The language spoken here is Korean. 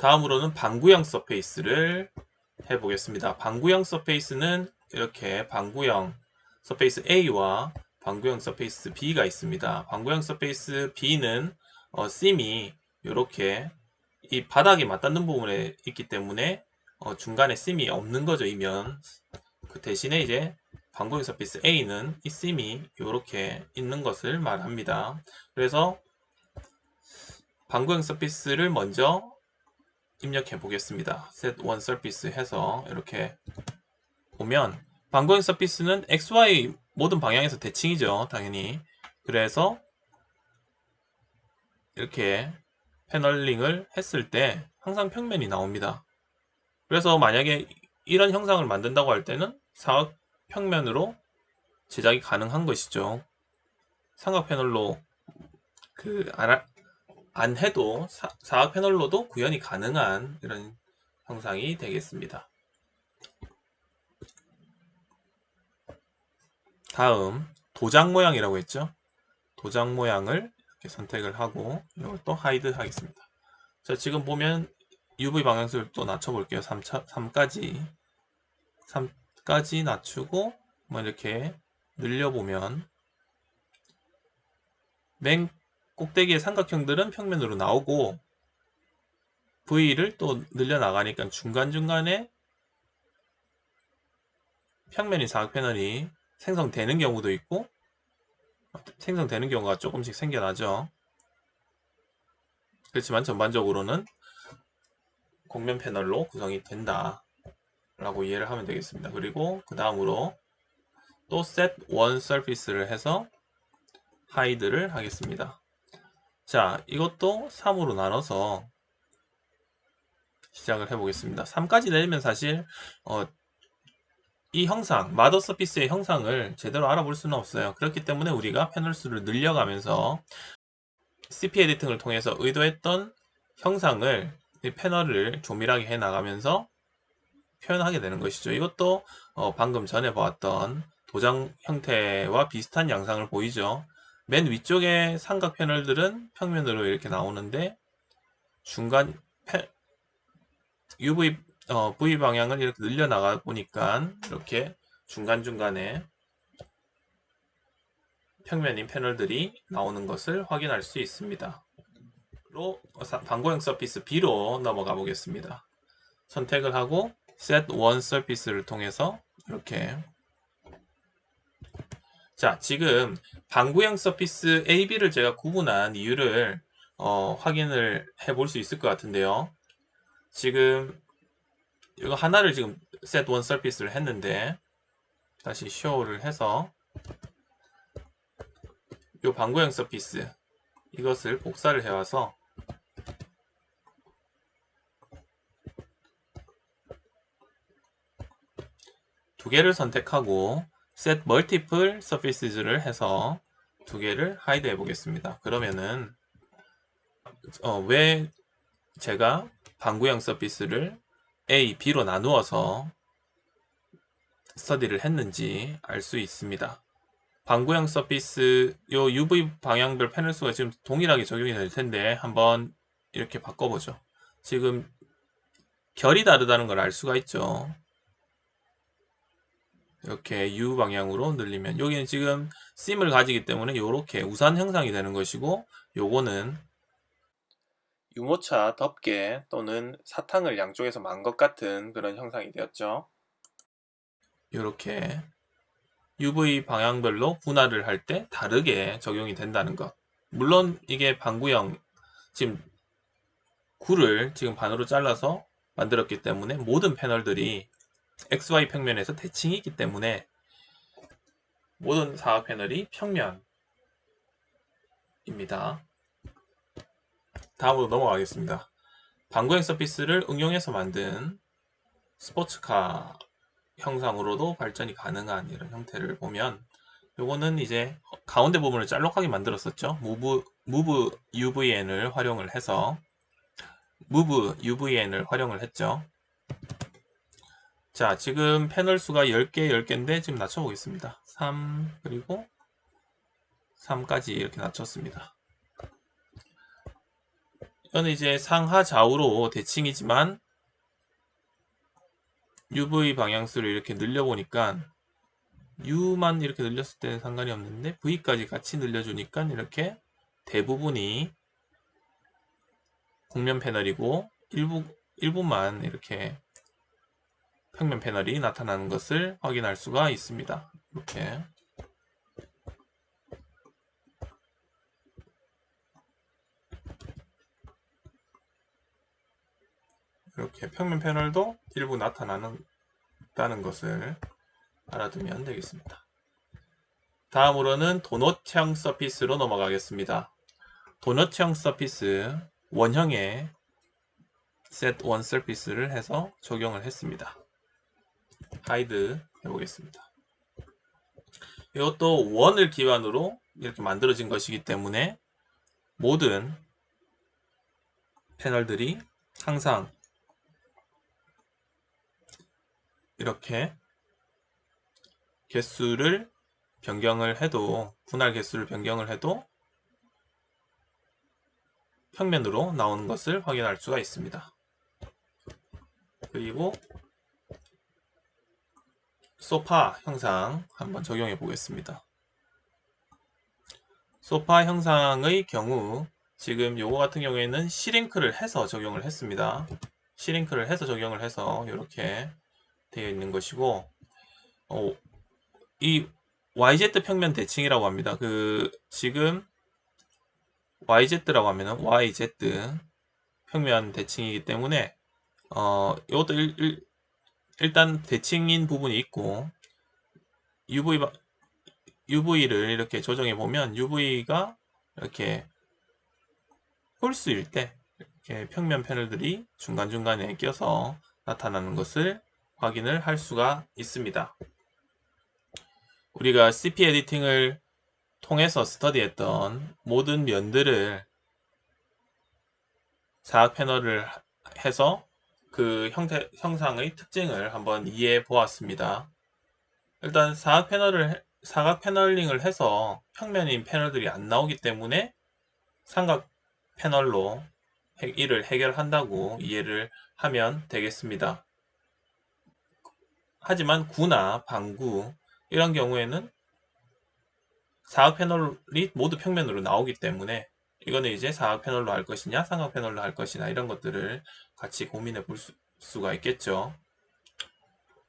다음으로는 방구형 서페이스를 해보겠습니다. 방구형 서페이스는 이렇게 방구형 서페이스 A와 방구형 서페이스 B가 있습니다. 방구형 서페이스 B는 sim이 이렇게 이 바닥에 맞닿는 부분에 있기 때문에 중간에 sim이 없는 거죠, 이면. 그 대신에 이제 방구형 서페이스 A는 이 sim이 이렇게 있는 것을 말합니다. 그래서 방구형 서페이스를 먼저 입력해 보겠습니다. set one surface 해서 이렇게 보면 방구형 서피스는 XY 모든 방향에서 대칭이죠, 당연히. 그래서 이렇게 패널링을 했을 때 항상 평면이 나옵니다. 그래서 만약에 이런 형상을 만든다고 할 때는 사각 평면으로 제작이 가능한 것이죠. 삼각 패널로 안 해도 사각 패널로도 구현이 가능한 이런 형상이 되겠습니다. 다음 도장 모양이라고 했죠. 도장 모양을 이렇게 선택을 하고 이것도 하이드 하겠습니다. 자, 지금 보면 UV 방향수를 또 낮춰 볼게요. 3까지 낮추고 뭐 이렇게 늘려보면 맨 꼭대기의 삼각형들은 평면으로 나오고 V를 또 늘려나가니까 중간중간에 평면이 사각 패널이 생성되는 경우도 있고 생성되는 경우가 조금씩 생겨나죠. 그렇지만 전반적으로는 곡면 패널로 구성이 된다 라고 이해를 하면 되겠습니다. 그리고 그 다음으로 또 set one surface를 해서 hide를 하겠습니다. 자, 이것도 3으로 나눠서 시작을 해보겠습니다. 3까지 내리면 사실 이 형상, 마더 서피스의 형상을 제대로 알아볼 수는 없어요. 그렇기 때문에 우리가 패널 수를 늘려가면서 CP 에디팅을 통해서 의도했던 형상을 패널을 조밀하게 해 나가면서 표현하게 되는 것이죠. 이것도 방금 전에 보았던 도장 형태와 비슷한 양상을 보이죠. 맨 위쪽의 삼각 패널들은 평면으로 이렇게 나오는데 중간 UV V 방향을 이렇게 늘려나가 보니까 이렇게 중간중간에 평면인 패널들이 나오는 것을 확인할 수 있습니다. 방구형 서피스 B로 넘어가 보겠습니다. 선택을 하고 set one surface를 통해서 이렇게 자, 지금 방구형 서피스 A, B를 제가 구분한 이유를 확인을 해볼 수 있을 것 같은데요. 지금 이거 하나를 지금 set one surface를 했는데 다시 show를 해서 이 방구형 서피스 이것을 복사를 해와서 두 개를 선택하고 set multiple surfaces를 해서 두 개를 hide 해 보겠습니다. 그러면은 왜 제가 방구형 서피스를 A, B로 나누어서 스터디를 했는지 알 수 있습니다. 방구형 서피스 요 UV 방향별 패널 수가 지금 동일하게 적용이 될 텐데 한번 이렇게 바꿔보죠. 지금 결이 다르다는 걸 알 수가 있죠. 이렇게 U 방향으로 늘리면 여기는 지금 심을 가지기 때문에 이렇게 우산 형상이 되는 것이고 요거는 유모차 덮개 또는 사탕을 양쪽에서 만 것 같은 그런 형상이 되었죠. 이렇게 UV 방향별로 분할을 할 때 다르게 적용이 된다는 것. 물론 이게 방구형 지금 굴을 지금 반으로 잘라서 만들었기 때문에 모든 패널들이 XY 평면에서 대칭이 있기 때문에 모든 사각 패널이 평면입니다. 다음으로 넘어가겠습니다. 방구형 서피스를 응용해서 만든 스포츠카 형상으로도 발전이 가능한 이런 형태를 보면 요거는 이제 가운데 부분을 짤록하게 만들었었죠. Move UVN을 활용을 해서 Move UVN을 활용을 했죠. 자, 지금 패널 수가 10개, 10개인데 지금 낮춰보겠습니다. 3 그리고 3까지 이렇게 낮췄습니다. 이거는 이제 상하 좌우로 대칭이지만 UV 방향수를 이렇게 늘려보니까 U만 이렇게 늘렸을 때는 상관이 없는데 V까지 같이 늘려주니까 이렇게 대부분이 곡면 패널이고 일부만 이렇게 평면 패널이 나타나는 것을 확인할 수가 있습니다. 이렇게 평면 패널도 일부 나타나는 것을 알아두면 되겠습니다. 다음으로는 도넛형 서피스로 넘어가겠습니다. 도넛형 서피스 원형의 set one surface를 해서 적용을 했습니다. 하이드 해보겠습니다. 이것도 원을 기반으로 이렇게 만들어진 것이기 때문에 모든 패널들이 항상 이렇게 개수를 변경을 해도, 분할 개수를 변경을 해도 평면으로 나오는 것을 확인할 수가 있습니다. 그리고 소파 형상 한번 적용해 보겠습니다. 소파 형상의 경우 지금 요거 같은 경우에는 시링크를 해서 적용을 했습니다. 시링크를 해서 적용을 해서 이렇게 되어 있는 것이고, 이 YZ 평면 대칭이라고 합니다. 지금 YZ라고 하면은 YZ 평면 대칭이기 때문에 이것도 일단 대칭인 부분이 있고, UV를 이렇게 조정해 보면 UV가 이렇게 홀수일 때 이렇게 평면 패널들이 중간중간에 껴서 나타나는 것을 확인을 할 수가 있습니다. 우리가 CP 에디팅을 통해서 스터디했던 모든 면들을 사각 패널을 해서 그 형상의 특징을 한번 이해해 보았습니다. 일단 사각 패널링을 해서 평면인 패널들이 안 나오기 때문에 삼각 패널로 이를 해결한다고 이해를 하면 되겠습니다. 하지만 구나 방구 이런 경우에는 사각 패널이 모두 평면으로 나오기 때문에 이거는 이제 사각 패널로 할 것이냐 삼각 패널로 할 것이냐 이런 것들을 같이 고민해 볼 수가 있겠죠.